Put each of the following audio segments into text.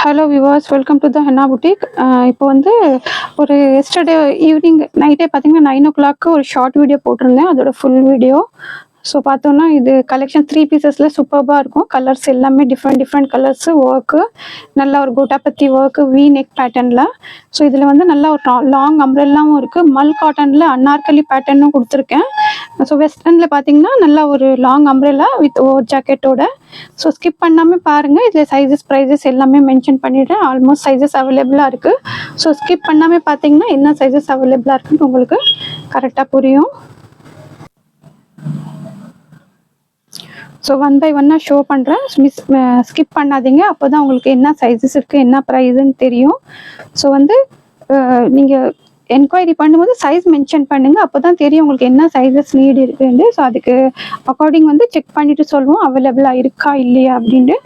Hello viewers, welcome to the henna boutique. இப்போ வந்து ஒரு எஸ்டர்டே ஈவினிங் நைட்டே பார்த்தீங்கன்னா 9 o'clock ஒரு ஷார்ட் வீடியோ போட்டிருந்தேன். அதோட ஃபுல் வீடியோ. ஸோ பார்த்தோன்னா இது கலெக்ஷன் 3 பீசஸில் சூப்பர்பாக இருக்கும். கலர்ஸ் எல்லாமே டிஃப்ரெண்ட் கலர்ஸு, ஒர்க்கு நல்லா ஒரு கோட்டாபத்தி ஒர்க்கு, வி நெக் பேட்டர்னில். ஸோ இதில் வந்து நல்லா ஒரு லாங் அம்ப்ரெல்லாவும் இருக்குது. மல் காட்டனில் அன்னார்கலி பேட்டர்னும் கொடுத்துருக்கேன். ஸோ வெஸ்டர்னில் பார்த்தீங்கன்னா நல்லா ஒரு லாங் அம்ப்ரெல்லா வித் ஓவர் ஜாக்கெட்டோட. ஸோ ஸ்கிப் பண்ணாமல் பாருங்கள். இதில் சைஸஸ் ப்ரைஸஸ் எல்லாமே மென்ஷன் பண்ணிடுறேன். ஆல்மோஸ்ட் சைஸஸ் அவைலபிளாக இருக்குது. ஸோ ஸ்கிப் பண்ணாமல் பார்த்தீங்கன்னா என்ன சைஸஸ் அவைலபிளாக இருக்குன்னு உங்களுக்கு கரெக்டாக புரியும். ஸோ ஒன் பை ஒன்னாக ஷோ பண்ணுறேன். ஸ்கிப் பண்ணாதீங்க. அப்போ தான் உங்களுக்கு என்ன சைஸஸ் இருக்குது, என்ன ப்ரைஸுன்னு தெரியும். ஸோ வந்து நீங்கள் என்கொயரி பண்ணும்போது சைஸ் மென்ஷன் பண்ணுங்கள். அப்போ தான் தெரியும் உங்களுக்கு என்ன சைஸஸ் நீடு இருக்குன்னு. ஸோ அதுக்கு அக்கார்டிங் வந்து செக் பண்ணிவிட்டு சொல்லுவோம் அவைலபிளாக இருக்கா இல்லையா அப்படின்ட்டு.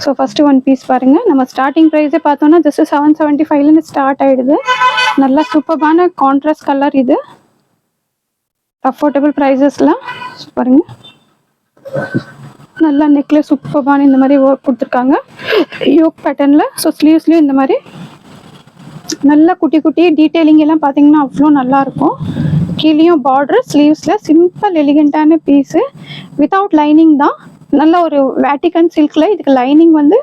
ஸோ ஃபஸ்ட்டு ஒன் பீஸ் பாருங்கள். நம்ம ஸ்டார்டிங் ப்ரைஸே பார்த்தோன்னா ஜஸ்ட் 775 ஸ்டார்ட் ஆகிடுது. நல்லா சூப்பர்பான கான்ட்ராஸ்ட் கலர். இது அஃபோர்டபுள் ப்ரைஸஸ்லாம் பாருங்கள். நல்லா நெக்ல சூப்பர்பான இந்த மாதிரி ஒர்க் கொடுத்துருக்காங்க யோக் பேட்டர்னில். ஸோ ஸ்லீவ்ஸ்லேயும் இந்த மாதிரி நல்லா குட்டி குட்டி டீட்டெயிலிங் எல்லாம் பார்த்தீங்கன்னா அவ்வளோ நல்லாயிருக்கும். கீழேயும் பார்டர், ஸ்லீவ்ஸில் சிம்பிள் எலிகெண்ட்டான பீஸு வித்தவுட் லைனிங் தான். நல்ல ஒரு வேட்டிகன் சில்கில் இதுக்கு லைனிங் வந்து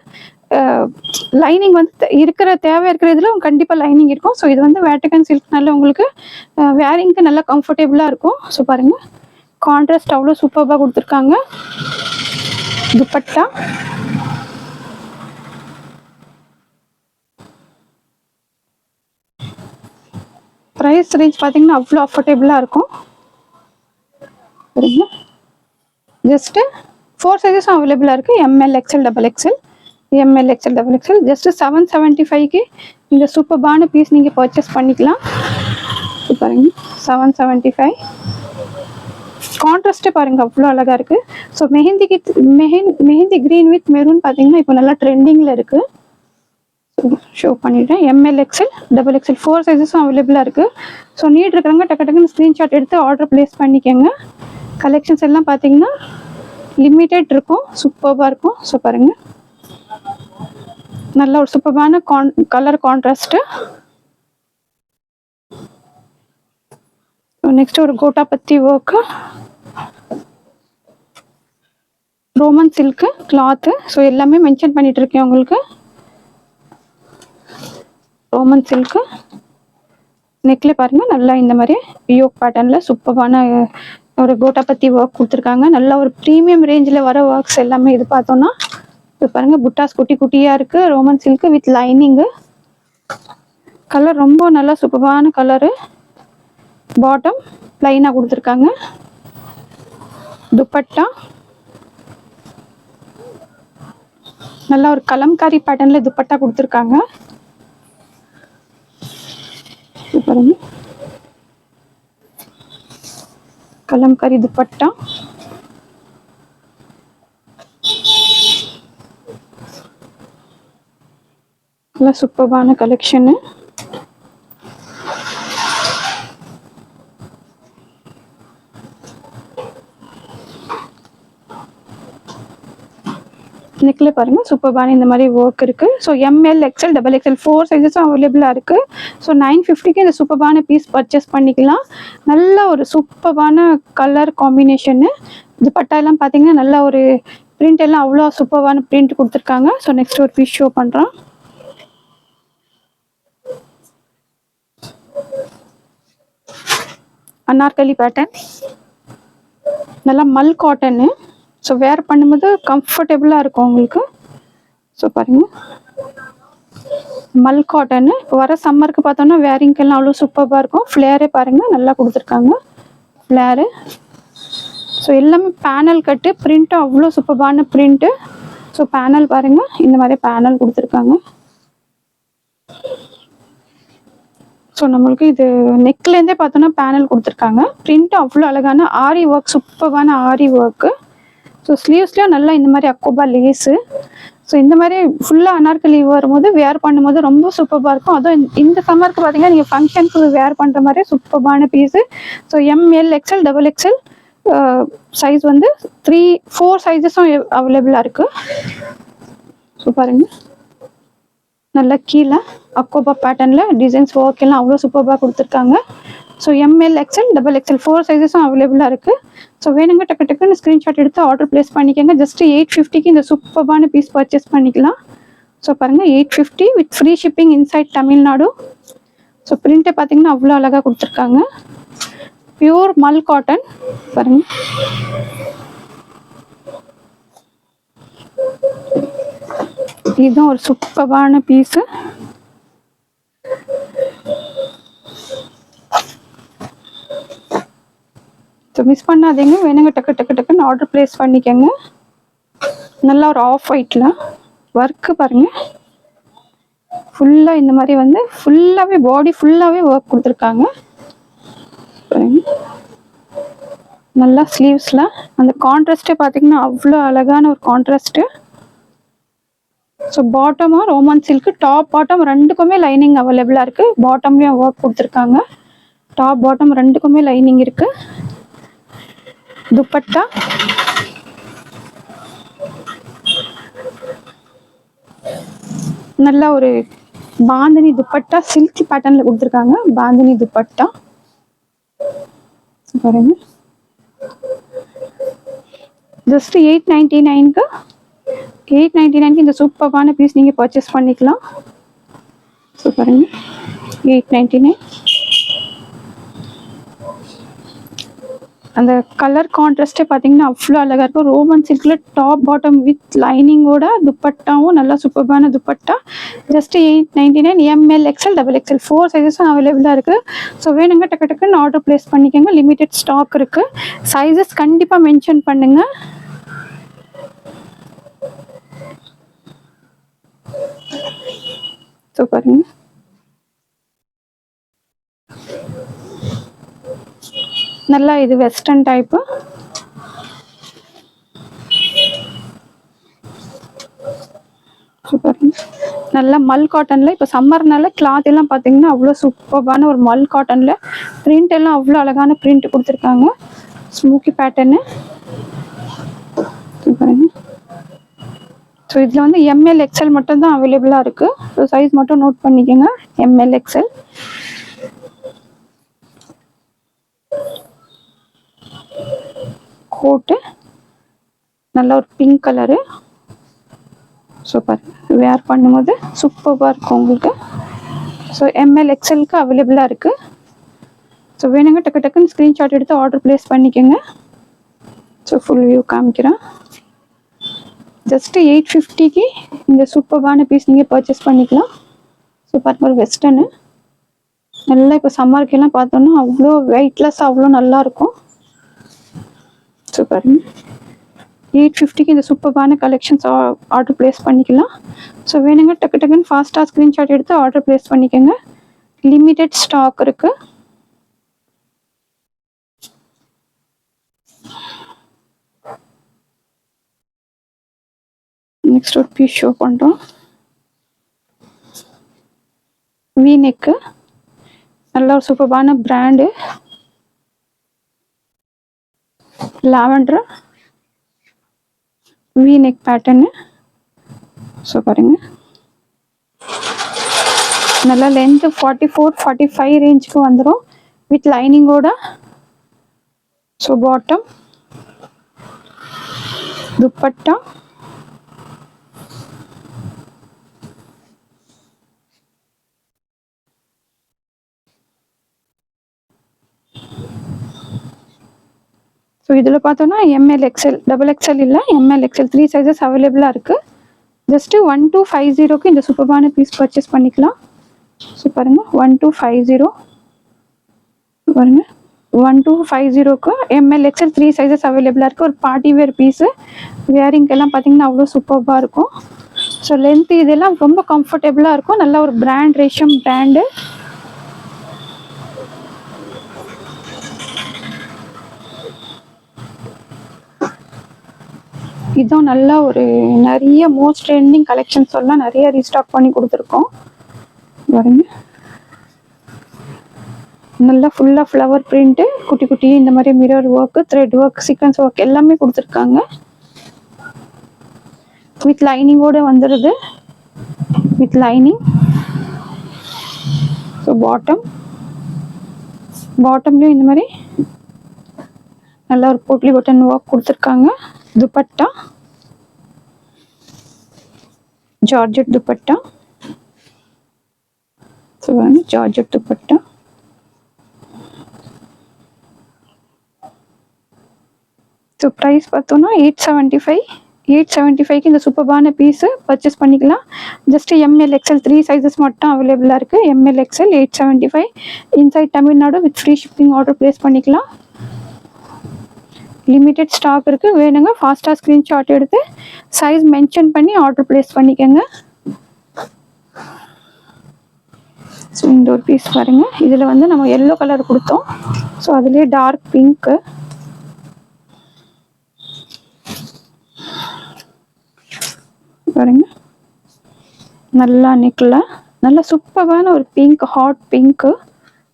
இருக்கிற தேவை இருக்கிற இதில் கண்டிப்பாக லைனிங் இருக்கும். ஸோ இது வந்து வேட்டிகன் சில்க்னால உங்களுக்கு வேரிங்க்கு நல்லா கம்ஃபர்டபுளாக இருக்கும். ஸோ பாருங்கள், கான்ட்ராஸ்ட் அவ்வளோ சூப்பராக கொடுத்துருக்காங்க. துப்பட்டா ப்ரைஸ் ரேஞ்ச் பார்த்தீங்கன்னா அவ்வளோ அஃபோர்டபுளாக இருக்கும். சரிங்க, ஜஸ்ட்டு 4 சைஸஸும் அவைலபிளாக இருக்குது. M L, XL, double XL. M L, XL, double XL. Just 775க்கு இந்த சூப்பர்பான பீஸ் நீங்கள் பர்ச்சேஸ் பண்ணிக்கலாம். பாருங்க, 775. கான்ட்ராஸ்ட்டே பாருங்கள் அவ்வளோ அழகாக இருக்குது. So mehndi green with maroon பார்த்தீங்கன்னா இப்போ நல்லா ட்ரெண்டிங்கில் இருக்குது. ஷோ பண்ணிடுறேன். எம்எல், எக்ஸ்எல், டபுள் எக்ஸ்எல் 4 சைஸஸும் அவைலபிளாக இருக்குது. ஸோ நீட் இருக்கிறவங்க டக்குன்னு ஸ்க்ரீன்ஷாட் எடுத்து ஆர்டர் ப்ளேஸ் பண்ணிக்கோங்க. கலெக்ஷன்ஸ் எல்லாம் பார்த்தீங்கன்னா லிமிட்டட் இருக்கும், சூப்பராக இருக்கும். ஸோ பாருங்கள், நல்ல ஒரு சூப்பரான கலர் கான்ட்ராஸ்ட்டு. நெக்ஸ்ட் ஒரு கோட்டாபத்தி work, Roman silk cloth. So எல்லாமே மென்ஷன் பண்ணிட்டு இருக்கேன் உங்களுக்கு. ரோமன் சில்க்கு நெக்ல பாருங்கள் நல்லா இந்த மாதிரி யோக் பேட்டர்னில் சூப்பரான ஒரு கோட்டாபத்தி ஒர்க் கொடுத்துருக்காங்க. நல்ல ஒரு ப்ரீமியம் ரேஞ்சில் வர ஒர்க்ஸ் எல்லாமே. இது பார்த்தோன்னா இது பாருங்கள், புட்டாஸ் குட்டி குட்டியாக இருக்குது. Roman silk with lining. Colour ரொம்ப நல்லா சூப்பரான கலரு. பாட்டம் ப்ளைனாக கொடுத்துருக்காங்க. துப்பட்டா நல்லா ஒரு கலம்காரி பேட்டர்னில் துப்பட்டா கொடுத்துருக்காங்க. பாருங்க, கலம்காரி துப்பட்டா. நல்லா சூப்பரான கலெக்ஷனு. நெக்ல பாருங்கள் சூப்பர்பான இந்த மாதிரி ஒர்க் இருக்குது. So M L, XL, double XL 4 சைஸஸும் அவைலபிளாக இருக்குது. ஸோ 950க்கு இந்த சூப்பர்பான பீஸ் பர்ச்சேஸ் பண்ணிக்கலாம். நல்ல ஒரு சூப்பர்பான கலர் காம்பினேஷனு. துப்பட்டா எல்லாம் பார்த்தீங்கன்னா நல்ல ஒரு பிரிண்ட் எல்லாம் அவ்வளோ சூப்பர்பான பிரிண்ட் கொடுத்துருக்காங்க. ஸோ நெக்ஸ்ட் ஒரு பீஸ் ஷோ பண்ணுறோம். அன்னார்கலி பேட்டர்ன், நல்லா மல் காட்டனு. ஸோ வேர் பண்ணும்போது கம்ஃபர்டபுளாக இருக்கும் உங்களுக்கு. ஸோ பாருங்கள், மல் காட்டனு. இப்போ வர சம்மருக்கு பார்த்தோன்னா வேரிங்கெல்லாம் அவ்வளோ சூப்பராக இருக்கும். ஃப்ளேரே பாருங்கள் நல்லா கொடுத்துருக்காங்க, ஃப்ளேரு. ஸோ எல்லாமே பேனல் கட்டு, பிரிண்ட்டும் அவ்வளோ சூப்பரான பிரிண்ட்டு. ஸோ பேனல் பாருங்கள், இந்த மாதிரி பேனல் கொடுத்துருக்காங்க. ஸோ நம்மளுக்கு இது நெக்லேருந்தே பார்த்தோன்னா பேனல் கொடுத்துருக்காங்க. பிரிண்ட்டும் அவ்வளோ அழகான ஆரி ஒர்க், சூப்பரான ஆரி ஒர்க்கு. ஸோ ஸ்லீவ்ஸ்லேயும் நல்லா இந்த மாதிரி அக்கோபா லேஸு. ஸோ இந்த மாதிரி ஃபுல்லாக அனார்கலி வரும்போது வேர் பண்ணும்போது ரொம்ப சூப்பராக இருக்கும். அதுவும் இந்த சம்மருக்கு பார்த்தீங்கன்னா நீங்கள் ஃபங்க்ஷனுக்கு வேர் பண்ணுற மாதிரி சூப்பரான piece. So M L, XL, double XL size வந்து 4 சைஸஸும் அவைலபிளாக இருக்குது. ஸோ பாருங்கள், நல்லா கீழே அக்கோபா பேட்டர்னில் டிசைன்ஸ் ஒர்க் எல்லாம் அவ்வளோ சூப்பராக கொடுத்துருக்காங்க. So M L XL double XL 4 சைஸஸும் அவைலபிளாக இருக்குது. ஸோ வேணுங்க டக்கு டக்குன்னு ஸ்க்ரீன்ஷாட் எடுத்து ஆர்டர் ப்ளேஸ் பண்ணிக்கோங்க. ஜஸ்ட் 850க்கு இந்த சூப்பரான பீஸ் பர்ச்சேஸ் பண்ணிக்கலாம். ஸோ பாருங்கள் 850 with free shipping inside Tamil Nadu. So பிரிண்ட்டை பார்த்தீங்கன்னா அவ்வளோ அழகாக கொடுத்துருக்காங்க. பியூர் மல் காட்டன் பாருங்கள். இதுதான் ஒரு சூப்பரான பீஸு. ஸோ மிஸ் பண்ணாதீங்க. வேணுங்க டக்கு டக்கு டக்குன்னு ஆர்டர் ப்ளேஸ் பண்ணிக்கோங்க. நல்லா ஒரு ஆஃப் ஒயிட்டில் ஒர்க்கு பாருங்கள். ஃபுல்லாக இந்த மாதிரி வந்து ஃபுல்லாகவே பாடி ஃபுல்லாகவே ஒர்க் கொடுத்துருக்காங்க. நல்லா ஸ்லீவ்ஸில் அந்த கான்ட்ராஸ்ட்டே பார்த்தீங்கன்னா அவ்வளோ அழகான ஒரு கான்ட்ராஸ்ட்டு. ஸோ பாட்டமாக ரோமன் சில்க்கு, டாப் பாட்டம் ரெண்டுக்குமே லைனிங் அவைலபிளாக இருக்குது. பாட்டம்லேயும் ஒர்க் கொடுத்துருக்காங்க. டாப் பாட்டம் ரெண்டுக்குமே லைனிங் இருக்குது. துப்பட்டா நல்லா ஒரு பாந்தினி துப்பட்டா சில்க் பேட்டர்னில் கொடுத்துருக்காங்க. பாந்தினி துப்பட்டா பாருங்க. ஜஸ்ட் 899க்கு 899க்கு இந்த சூப்பரான பீஸ் நீங்கள் பர்ச்சேஸ் பண்ணிக்கலாம். ஸோ பாருங்க 899. அந்த கலர் கான்ட்ராஸ்டே பார்த்தீங்கன்னா அவ்வளோ அழகாக இருக்கும். ரோமன் சில்கில் டாப் பாட்டம் வித் லைனிங்கோட துப்பட்டாவும் நல்லா சூப்பரான dupatta. Just 899. ML XL double XL 4 சைஸஸும் அவைலபிளாக இருக்குது. ஸோ வேணுங்க டக்கு டக்குன்னு ஆர்டர் ப்ளேஸ் பண்ணிக்கோங்க. லிமிடெட் ஸ்டாக் இருக்குது. சைஸஸ் கண்டிப்பாக மென்ஷன் பண்ணுங்கள். ஸோ பாருங்க நல்லா இது வெஸ்டர்ன் டைப்பு. பாருங்க நல்லா மல் காட்டனில். இப்போ சம்மர்னால கிளாத் எல்லாம் பார்த்தீங்கன்னா அவ்வளோ சூப்பரான ஒரு மல் காட்டனில் பிரிண்ட் எல்லாம் அவ்வளோ அழகான பிரிண்ட் கொடுத்துருக்காங்க. ஸ்மோக்கி பேட்டர்னு பாருங்க. ஸோ இதில் வந்து எம்எல் எக்ஸ்எல் மட்டும் தான் அவைலபிளாக இருக்குது. ஸோ சைஸ் மட்டும் நோட் பண்ணிக்கோங்க. M L XL. கோட்டு நல்ல ஒரு பிங்க் கலரு. சூப்பர். வேர் பண்ணும்போது சூப்பராக இருக்கும் உங்களுக்கு. ஸோ எம்எல் எக்ஸ்எல்க்கு அவைலபிளாக இருக்குது. ஸோ வேணுங்க டக்கு டக்குன்னு ஸ்க்ரீன்ஷாட் எடுத்து ஆர்டர் ப்ளேஸ் பண்ணிக்கோங்க. ஸோ ஃபுல் வியூ காமிக்கிறேன். ஜஸ்ட்டு 850க்கு இந்த சூப்பரான பீஸ் நீங்கள் பர்ச்சேஸ் பண்ணிக்கலாம். சூப்பர். ஒரு வெஸ்டர்னு நல்லா இப்போ சம்மருக்கெல்லாம் பார்த்தோன்னா அவ்வளோ வெயிட்லெஸ் அவ்வளோ நல்லாயிருக்கும். சூப்பர். 850க்கு இந்த சூப்பரான கலெக்ஷன்ஸ் ஆர்டர் ப்ளேஸ் பண்ணிக்கலாம். ஸோ வேணுங்க டக்கு டக்குன்னு ஃபாஸ்ட்டாக ஸ்க்ரீன்ஷாட் எடுத்து ஆர்டர் ப்ளேஸ் பண்ணிக்கோங்க. லிமிடெட் ஸ்டாக் இருக்குது. நெக்ஸ்ட் ஒரு பீஸ் ஷோ பண்ணுறோம். வி நெக்கு நல்ல ஒரு சூப்பரான brand. Lavender V neck pattern. So பாருங்க நல்லா லென்த்து 44-45 ரேஞ்சுக்கு வந்துடும் வித் லைனிங்கோட. ஸோ பாட்டம் துப்பட்டா ஸோ இதில் பார்த்தோன்னா எம்எல் எக்ஸ்எல் டபுள் எக்ஸ்எல் இல்லை, எம்எல் எக்ஸ்எல் 3 சைஸஸ் அவைலபிளாக இருக்குது. ஜஸ்ட்டு 1250க்கு இந்த சூப்பரான பீஸ் பர்ச்சேஸ் பண்ணிக்கலாம். ஸோ பாருங்கள் 1250 பாருங்கள் 1250க்கு எம்எல் எக்ஸ்எல் 3 சைஸஸ் அவைலபிளாக இருக்குது. ஒரு பார்ட்டி வேர் பீஸு வேரிங்கெல்லாம் பார்த்தீங்கன்னா அவ்வளோ சூப்பராக இருக்கும். ஸோ லென்த்து இதெல்லாம் ரொம்ப கம்ஃபர்டபுளாக இருக்கும். நல்ல ஒரு பிராண்ட் ரேஷம் பிராண்டு. இதுவும் நல்லா ஒரு நிறைய மோஸ்ட் ட்ரெண்டிங் கலெக்ஷன்ஸ் எல்லாம் நிறைய ரீஸ்டாக் பண்ணி கொடுத்துருக்கோம். பாருங்க நல்லா ஃபுல்லாக ஃப்ளவர் பிரிண்ட்டு, குட்டி குட்டி இந்த மாதிரி mirror work, thread work, sequence work எல்லாமே கொடுத்துருக்காங்க. வித் லைனிங்கோடு வந்துடுது. With lining. ஸோ பாட்டம்லேயும் இந்த மாதிரி நல்லா ஒரு போட்லி பட்டன் ஒர்க் கொடுத்துருக்காங்க. Dupatta georgette dupatta. So georgette dupatta. So price பார்த்தோன்னா 875. 875க்கு இந்த சூப்பர்பான பீஸு பர்ச்சேஸ் பண்ணிக்கலாம். ஜஸ்ட்டு எம்எல் எக்ஸ்எல் 3 சைஸஸ் மட்டும் அவைலபிளாக இருக்குது. M L XL 875. Inside Tamil Nadu with free shipping order place பண்ணிக்கலாம். லிமிட்டெட் ஸ்டாக் இருக்குது. வேணுங்க ஃபாஸ்ட்டாக ஸ்க்ரீன்ஷாட் எடுத்து சைஸ் மென்ஷன் பண்ணி ஆர்டர் ப்ளேஸ் பண்ணிக்கோங்க. ஸோ இந்த ஒரு பீஸ் பாருங்கள். இதில் வந்து நம்ம எல்லோ கலர் கொடுத்தோம். ஸோ அதுலேயே டார்க் பிங்க்கு பாருங்க. நல்லா நெக்கில் நல்லா சூப்பரான ஒரு பிங்க், ஹாட் பிங்க்கு.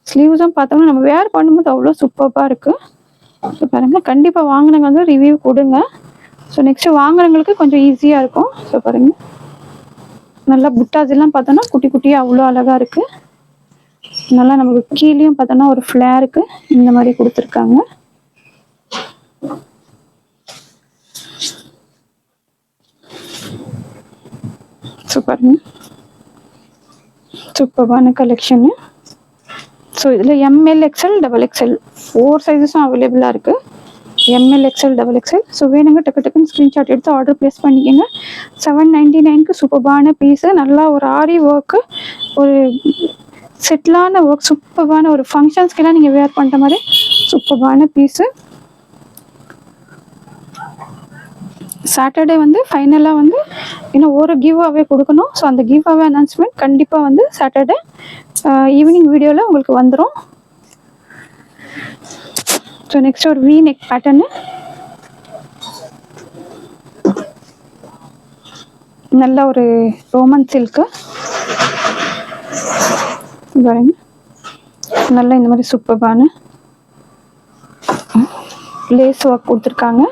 ஸ்லீவ்ஸும் பார்த்தோம்னா நம்ம வேர் பண்ணும்போது அவ்வளோ சூப்பராக இருக்குது. ஸோ பாருங்கள், கண்டிப்பாக வாங்கினவங்க வந்து ரிவ்யூ கொடுங்க. ஸோ நெக்ஸ்ட்டு வாங்குறவங்களுக்கு கொஞ்சம் ஈஸியாக இருக்கும். ஸோ பாருங்கள், நல்லா புட்டாஸ் எல்லாம் பார்த்தோன்னா குட்டி குட்டியாக அவ்வளோ அழகாக இருக்குது. நல்லா நமக்கு கீழேயும் பார்த்தோன்னா ஒரு ஃப்ளேருக்கு இந்த மாதிரி கொடுத்துருக்காங்க. சூப்பருங்க, சூப்பரான கலெக்ஷனு. ஸோ இதில் எம்எல் எக்ஸ்எல் டபுள் எக்ஸ்எல் 4 சைஸஸும் அவைலபிளாக இருக்குது. M L XL double XL. So வேணுங்க டக்குன்னு ஸ்க்ரீன்ஷாட் எடுத்து ஆர்டர் ப்ளேஸ் பண்ணிக்கோங்க. 799க்கு சூப்பரான பீஸு. நல்லா ஒரு ஆரி ஒர்க்கு, ஒரு செட்டிலான ஒர்க், சூப்பரான ஒரு ஃபங்க்ஷன்ஸ்க்கெல்லாம் நீங்கள் வேர் பண்ணுற மாதிரி சூப்பரான பீஸு. சாட்டர்டே வந்து ஃபைனலாக வந்து இன்னும் ஒரு கிவ் அவே கொடுக்கணும். ஸோ அந்த கிவ் அவே அனௌன்ஸ்மெண்ட் கண்டிப்பாக வந்து சாட்டர்டே ஈவினிங் வீடியோவில் உங்களுக்கு வந்துடும். ஸோ நெக்ஸ்ட் ஒரு வி நெக் பேட்டர்னு. நல்ல ஒரு ரோமன் சில்க்கு பாருங்க. நல்லா இந்த மாதிரி சூப்பரான லேஸ் ஒர்க் கொடுத்துருக்காங்க.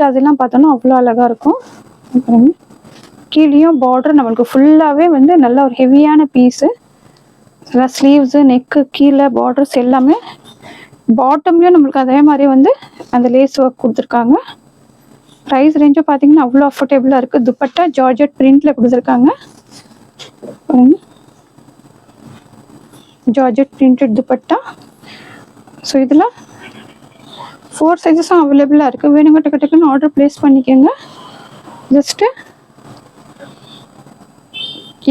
அதெல்லாம் பார்த்தோன்னா அவ்வளோ அழகாக இருக்கும். பாருங்க, கீழேயும் பார்டர் நம்மளுக்கு ஃபுல்லாகவே வந்து நல்ல ஒரு ஹெவியான பீஸு. நல்லா ஸ்லீவ்ஸு, நெக்கு, கீழே பார்டர்ஸ் எல்லாமே. பாட்டம்லேயும் நம்மளுக்கு அதே மாதிரி வந்து அந்த லேஸ் ஒர்க் கொடுத்துருக்காங்க. ப்ரைஸ் ரேஞ்சும் பார்த்தீங்கன்னா அவ்வளோ அஃபோர்டபுளாக இருக்குது. துப்பட்டா ஜார்ஜெட் பிரிண்டில் கொடுத்துருக்காங்க. Georgette printed dupatta. ஸோ இதில் 4 சைஸஸும் அவைலபிளாக இருக்குது. வேணுங்க டக்குன்னு ஆர்டர் ப்ளேஸ் பண்ணிக்கோங்க. ஜஸ்ட்டு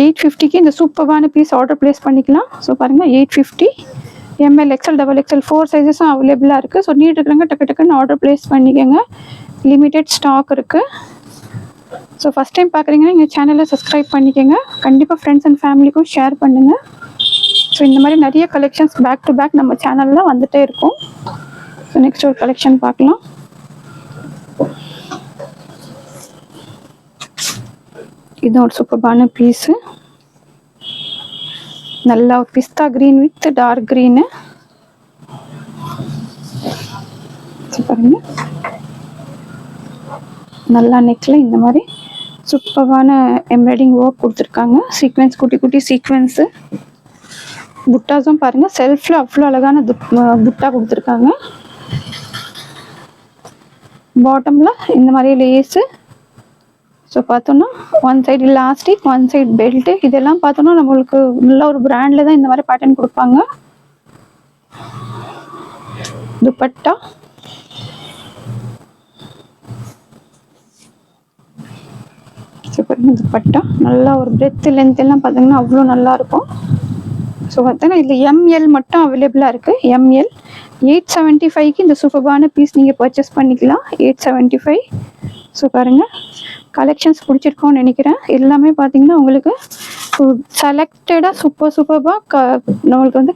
850க்கு இந்த சூப்பரான பீஸ் ஆர்டர் ப்ளேஸ் பண்ணிக்கலாம். ஸோ பாருங்கள், 850. எம்எல் எக்ஸ்எல் டபுள் எக்ஸ்எல் 4 சைஸஸும் அவைலபிளாக இருக்குது. ஸோ நீட் இருக்கிறவங்க டக்குன்னு ஆர்டர் ப்ளேஸ் பண்ணிக்கோங்க. லிமிட்டெட் ஸ்டாக் இருக்குது. ஸோ ஃபஸ்ட் டைம் பார்க்குறீங்கன்னா எங்கள் சேனலை சப்ஸ்கிரைப் பண்ணிக்கோங்க. கண்டிப்பாக ஃப்ரெண்ட்ஸ் அண்ட் ஃபேமிலிக்கும் ஷேர் பண்ணுங்கள். ஸோ இந்த மாதிரி நிறைய கலெக்ஷன்ஸ் பேக் டு பேக் நம்ம சேனலில் வந்துகிட்டே இருக்கும். ஸோ நெக்ஸ்ட் ஒரு கலெக்ஷன் பார்க்கலாம். இது ஒரு சூப்பரான பீஸு. நல்லா ஒரு பிஸ்தா க்ரீன் வித் டார்க் க்ரீனு. பாருங்க, நல்லா நெக்கில் இந்த மாதிரி சூப்பரான எம்ப்ராய்டிங் ஒர்க் கொடுத்துருக்காங்க. சீக்வென்ஸ், குட்டி குட்டி சீக்வென்ஸு. புட்டாஸும் பாருங்கள், செல்ஃபில் அவ்வளோ அழகான புட்டா கொடுத்துருக்காங்க. பாட்டமில் இந்த மாதிரி லேஸு. ஸோ பார்த்தோன்னா one side elastic, one side belt. இதெல்லாம் பார்த்தோன்னா நம்மளுக்கு நல்ல ஒரு பிராண்டில் தான் இந்த மாதிரி பேட்டர்ன் கொடுப்பாங்க. துப்பட்டா சூப்பர். துப்பட்டா நல்லா ஒரு பிரெத் லென்த் எல்லாம் பார்த்தீங்கன்னா அவ்வளோ நல்லாயிருக்கும். ஸோ பார்த்தோன்னா இதில் எம்எல் மட்டும் அவைலபிளாக இருக்குது. எம்எல் 875க்கு இந்த சூப்பரான பீஸ் நீங்கள் பர்ச்சேஸ் பண்ணிக்கலாம். 875. ஸோ பாருங்கள், கலெக்ஷன்ஸ் பிடிச்சிருக்கோன்னு நினைக்கிறேன். எல்லாமே பார்த்தீங்கன்னா உங்களுக்கு செலக்டடாக சூப்பராக நம்மளுக்கு வந்து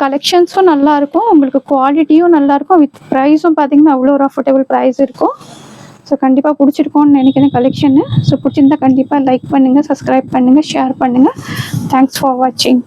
கலெக்ஷன்ஸும் நல்லாயிருக்கும், உங்களுக்கு குவாலிட்டியும் நல்லாயிருக்கும், வித் ப்ரைஸும் பார்த்தீங்கன்னா அவ்வளோ ஒரு அஃபோர்டபுள் ப்ரைஸ் இருக்கும். ஸோ கண்டிப்பாக பிடிச்சிருக்கோன்னு நினைக்கிறேன் கலெக்ஷனு. ஸோ பிடிச்சிருந்தா கண்டிப்பாக லைக் பண்ணுங்கள், சப்ஸ்கிரைப் பண்ணுங்கள், ஷேர் பண்ணுங்கள். தேங்க்ஸ் ஃபார் வாட்சிங்.